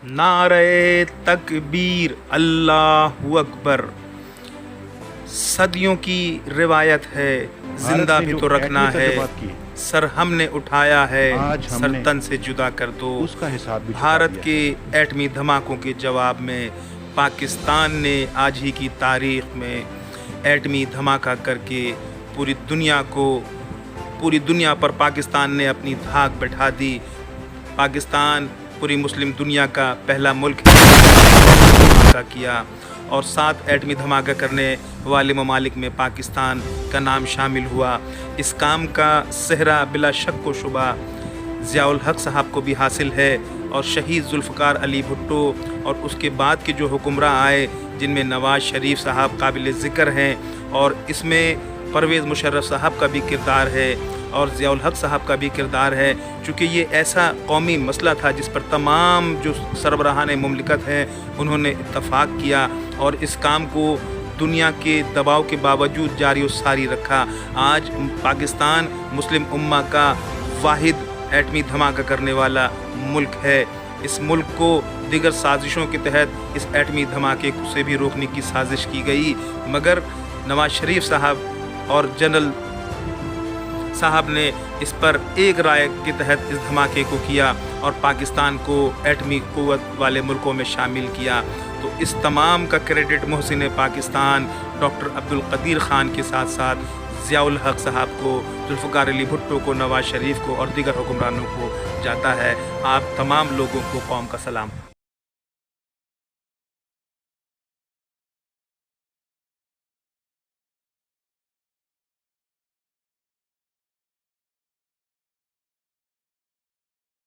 نعرہ تکبیر، اللہ اکبر۔ صدیوں کی روایت ہے، زندہ بھی تو رکھنا ہے، سر ہم نے اٹھایا ہے، سر تن سے جدا کر دو۔ بھارت کے ایٹمی دھماکوں کے جواب میں پاکستان نے آج ہی کی تاریخ میں ایٹمی دھماکہ کر کے پوری دنیا پر پاکستان نے اپنی دھاک بٹھا دی۔ پاکستان پوری مسلم دنیا کا پہلا ملک کیا اور 7 ایٹمی دھماکہ کرنے والے ممالک میں پاکستان کا نام شامل ہوا۔ اس کام کا سہرا بلا شک و شبہ ضیاء الحق صاحب کو بھی حاصل ہے، اور شہید ذوالفقار علی بھٹو اور اس کے بعد کے جو حکمراں آئے، جن میں نواز شریف صاحب قابل ذکر ہیں، اور اس میں پرویز مشرف صاحب کا بھی کردار ہے اور ضیاء الحق صاحب کا بھی کردار ہے، چونکہ یہ ایسا قومی مسئلہ تھا جس پر تمام جو سربراہان مملکت ہیں انہوں نے اتفاق کیا اور اس کام کو دنیا کے دباؤ کے باوجود جاری و ساری رکھا۔ آج پاکستان مسلم امہ کا واحد ایٹمی دھماکہ کرنے والا ملک ہے۔ اس ملک کو دیگر سازشوں کے تحت اس ایٹمی دھماکے سے بھی روکنے کی سازش کی گئی، مگر نواز شریف صاحب اور جنرل صاحب نے اس پر ایک رائے کے تحت اس دھماکے کو کیا اور پاکستان کو ایٹمی قوت والے ملکوں میں شامل کیا۔ تو اس تمام کا کریڈٹ محسن پاکستان ڈاکٹر عبدالقدیر خان کے ساتھ ساتھ ضیاء الحق صاحب کو، ذوالفقار علی بھٹو کو، نواز شریف کو اور دیگر حکمرانوں کو جاتا ہے۔ آپ تمام لوگوں کو قوم کا سلام۔